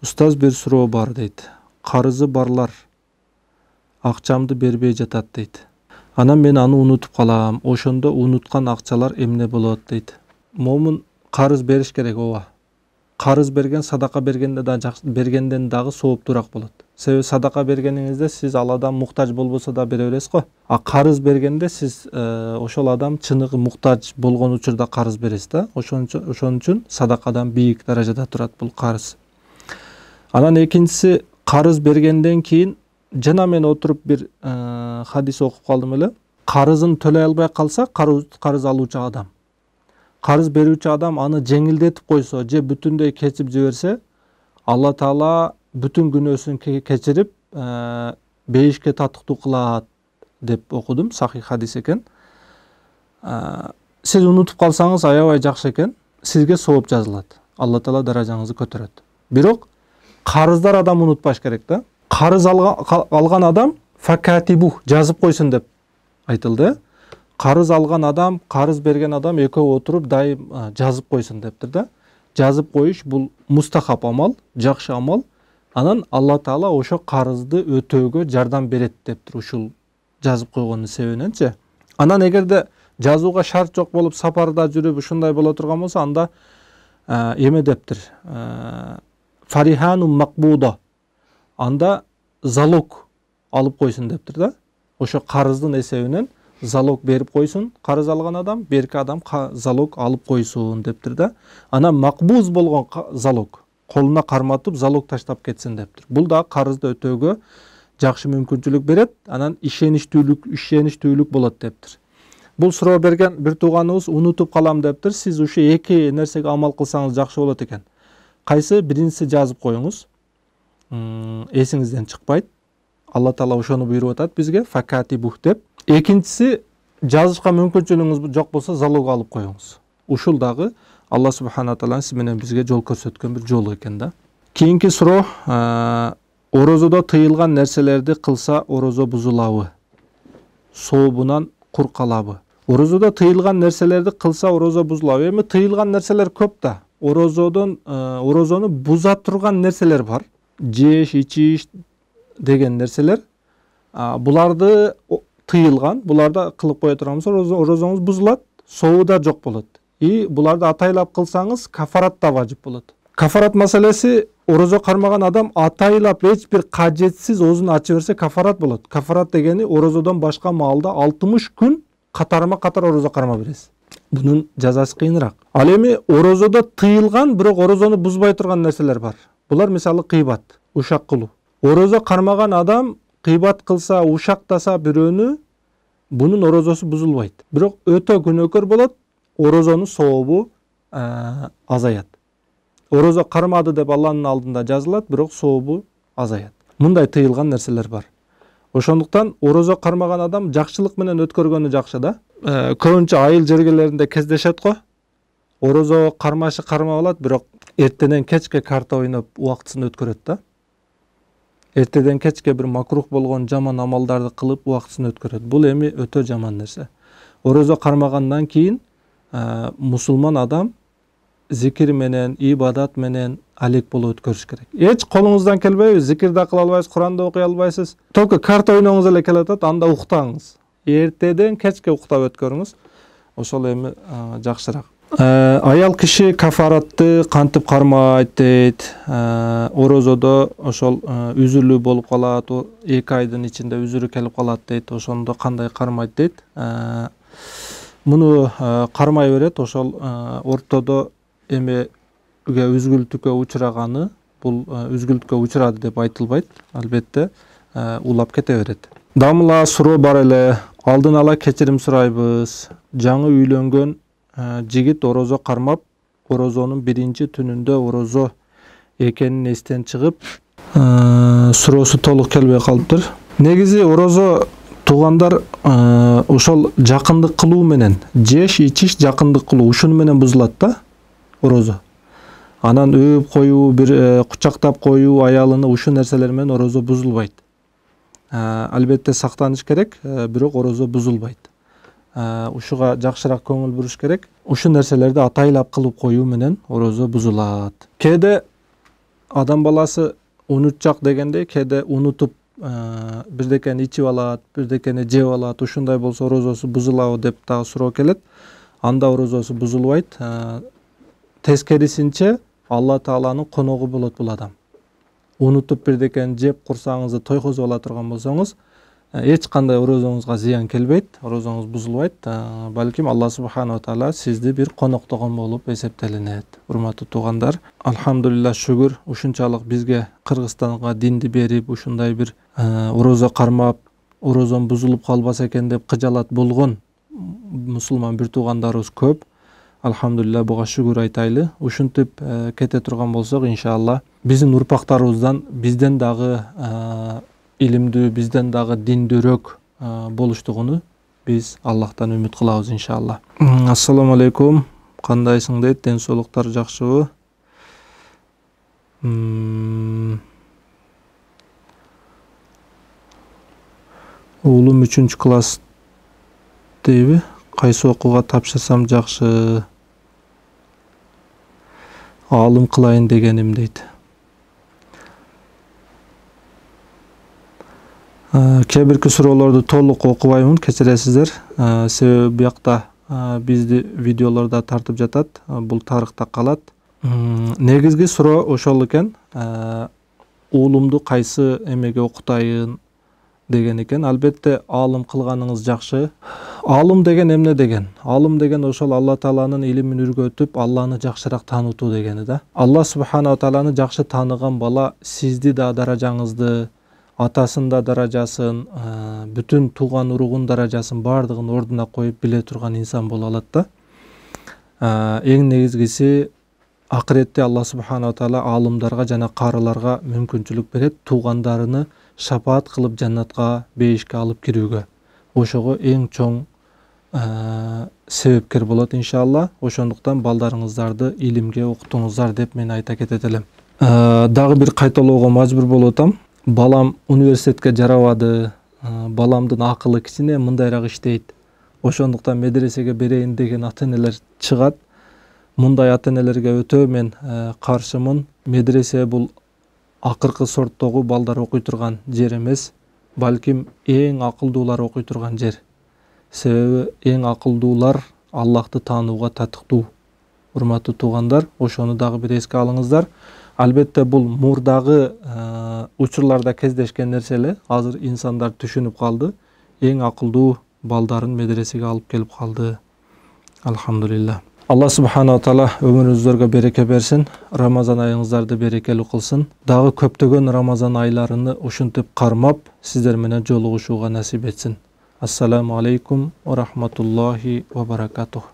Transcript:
Устаз, бир суроо бар дейт. Карызы барлар акчамды бербей жатат дейт. Анан мен аны унутуп калам. Ошондо унуткан акчалар эмне болот дейт. Момун карыз бериш керек, ооба. Карыз берген садака бергенден дагы сооптураак болот. Себеби садака бергениңизде сиз ал адам муктаж болбосо да бере бересиз го. А карыз бергенде сиз ошол адам чыныгы муктаж болгон учурда карыз бересиз да. Ошон үчүн садакадан бийик даражада турат бул карыз. Анан экинчиси, карыз бергенден кийин жана мен отуруп бир хадис окуп калдым эле. Карызын төлөй албай калса, карыз алуучу адам, карыз берүүчү адам аны жеңилдетип койсо же бүтүндөй кечип жиберсе, Алла Таала бүтүн күнөөсүн кечирип, бейишке татыктуу кылат деп окудум. Сахих хадис экен. Сиз унутуп калсаңыз аябай жакшы экен. Сизге сооп жазылат. Алла Таала даражаңызды көтөрөт. Бирок карыздар адам унутпаш керек да. Карыз алган адам факатибу, жазып койсун деп айтылды. Карыз алган адам, карыз берген адам экөө отуруп дайым жазып койсун дептир да. Жазып коюш бул мустахаб амал, жакшы амал. Анан Алла Таала ошо карызды өтөөгө жардам берет дептир, ушул жазып койгондун себебиненчи. Анан эгерде жазууга шарт жок болуп, сапарда жүрүп ушундай боло турган болсо, анда эме дептир. Фарихану макбуда. Анда залог алып койсун дептир да. Ошо карыздын эсебинен залог берип койсун, карыз алган адам, берки адам залог алып койсун дептир да. Анан макбуз болгон залог колуна карматып залог таштап кетсин дептир. Бул да карызды өтөөгө жакшы мүмкүнчүлүк берет, анан ишеничтүүлүк болот дептир. Бул суроо берген бир тууганыбыз унутуп калам дептир. Сиз ушу эки нерсеге амал кылсаңыз жакшы болот экен. Кайсы? Биринчиси жазып коюңуз. Эсиңизден чыкпайт. Алла Таала ошону буйруп атат бизге, факатибух деп. Экинчиси, жазышка мүмкүнчүлүгүңүз жок болсо, залог алып коюңуз. Ушул дагы Алла субхана тааланын сиз менен бизге жол көрсөткөн бир жолу экен да. Кийинки суроо, орозодо тыйылган нерселерди кылса орозо бузулабы? Сообунан кур калабы? Орозодо тыйылган нерселерди кылса орозо бузулабы? Эми тыйылган нерселер көп да. Орозону буза турган нерселер бар. Жеш, ичиш деген нерселер. Буларды тыйылган, буларды кылып кое турганбыз, орозоңуз бузулат, сообу да жок болот. И буларды атайлап кылсаңыз, кафарат да важип болот. Кафарат маселеси, орозо кармаган адам атайлап эч бир кажетсиз оозун ачып берсе кафарат болот. Кафарат дегени орозодон башка маалда 60 күн катарма-катар орозо карма бересиз. Бунун жазасы кыйыныраак. Ал эми орозодо тыйылган, бирок орозону бузбай турган нерселер бар. Булар мисалы кыйбат, ушак кылуу. Орозо кармаган адам кыйбат кылса, ушактаса бирөөнү, бунун орозосу бузулбайт. Бирок өтө күнөөкөр болот, орозонун сообу азаят. Орозо кармады деп Алланын алдында жазылат, бирок сообу азаят. Мындай тыйылган нерселер бар. Ошондуктан орозо кармаган адам жакшылык менен өткөргөнү жакшы да. Көбүнчө айыл жергелеринде кездешет го. Орозо кармап алат, бирок эртеден кечке карта ойноп убактысын өткөрөт да. Эртеден кечке бир макрух болгон жаман амалдарды кылып убактысын өткөрөт. Бул эми өтө жаман нерсе. Орозо кармагандан кийин мусулман адам зикир менен, ибадат менен алек болуп өткөрүш керек. Эч колуңуздан келбейби, зикир да кыла албайсыз, Кур'ан да окуй албайсыз. Только карта ойноңуз эле келатат, анда уктаңыз. Эртеден кечке уктап өткөрүңүз. Ошол эми жакшыраак. Аял киши кафаратты кантип кармайт дейт. Орозодо ошол үзүрлүү болуп калат, 2 айдын ичинде үзүрү келип калат дейт. Ошондо кандай кармайт дейт. Муну кармай берет, ошол ортодо эмеге үзгүлтүккө учураганы, бул үзгүлтүккө учурады деп айтылбайт. Албетте улап кете берет. Дамыла суроо бар эле. Алдын ала кечирим сурайбыз. Жаңы үйлөнгөн жигит орозо кармап, орозонун биринчи түнүндө орозо экенин эстен чыгып, суроосу толук келбей калыптыр. Негизи орозо туугандар ошол жакындык кылуу менен, жеш, ичиш, жакындык кылуу ушуну менен бузулат да орозо. Анан өөп коюу, бир кучактап коюу аялыны, ушул нерселер менен орозо бузулбайт. Албетте сактаныш керек, бирок орозо бузулбайт. Ушуга жакшыраак көңүл буруш керек. Ушул нерселерди атайлап кылып коюу менен орозо бузулат. Кээде адам баласы унутчак дегенде кээде унутуп бирдекени ичип алат, бирдекени жеп алат, ушундай болсо орозосу бузулабы деп дагы суроо келет. Анда орозосу бузулбайт. Тескерисинче Алла Тааланын коногу болот бул адам. Унутуп бирдекени жеп курсаңызды тойкозуп ала турган болсоңуз, эч кандай орозоңузга зыян келбейт, орозоңуз бузулбайт. Балким Алла субханала таала сизди бир коноктогон болуп эсептелинет. Урматтуу туугандар, алхамдулилла, шүгүр, ушунчалык бизге Кыргызстанга динди берип, ушундай бир орозо кармап, орозом бузулуп калбаса экен деп кыжалат болгон мусулман бир туугандарыбыз көп. Алхамдулилла, буга шүгүр айтайлы. Ушинтип кете турган болсок, иншалла, биздин урпактарыбыздан бизден дагы илимдүү, бизден дагы диндүүрөөк болуштугуну биз Аллахтан үмүт кылабыз, иншалла. Ассаламу алейкум. Кандайсың дейт, ден соолуктар жакшыбы? Уулум 3-чү класс дейби? Кайсы окууга тапшырсам жакшы? Алым кылайын дегеним дейт. Кээ бирки суроолорду толук окубаймын, кечиресиздер. Себеби биякта бизди видеолордо тартып жатат, бул тарыхта калат. Негизги суроо ошол экен. Уулумду кайсы эмеге окутайын деген экен. Албетте алым кылганыңыз жакшы. Алым деген эмне деген? Алым деген ошол Алла Тааланын илимин үргөтүп, Алланы жакшыраак таанытуу дегени да. Алла субханала тааланы жакшы тааныган бала сизди да даражаңызды, атасын да даражасын, бүтүн тууган уругун даражасын баардыгын ордуна коюп биле турган инсан боло алат да. Эң негизгиси, акыретте Алла субханала таала алымдарга жана карыларга мүмкүнчүлүк берет туугандарыны шапаат кылып жаннатка, бейишке алып кирүүгө. Ошого эң чоң себепкер болот, иншалла. Ошондуктан балдарыңыздарды илимге окутуңуздар деп мен айта кетет элем. Дагы бир кайталоого мажбур болуп атам. Балам университетке жарабады, баламдын акылы кичине мындайраак иштейт. Ошондуктан медресеге берейин деген ата-энелер чыгат. Мындай ата-энелерге өтө мен каршымын. Медресе бул акыркы сорттогу балдар окуй турган жер эмес, балким эң акылдуулар окуй турган жер. Себеби эң акылдуулар Аллахты таанууга татыктуу. Урматтуу туугандар, ошону дагы бир эске алыңыздар. Албетте бул мурдагы учурларда кездешкен нерсе эле. Азыр инсандар түшүнүп калды. Эң акылдуу балдарын медресеге алып келип калды. Алхамдулилла. Алла субханала таала өмүрүңүздөргө береке берсин. Рамазан айыңыздарды берекелүү кылсын. Дагы көптөгөн Рамазан айларыны ушинтип кармап, сиздер менен жолугушууга насип этсин. Ассаламу алейкум ва рахматуллахи ва баракатух.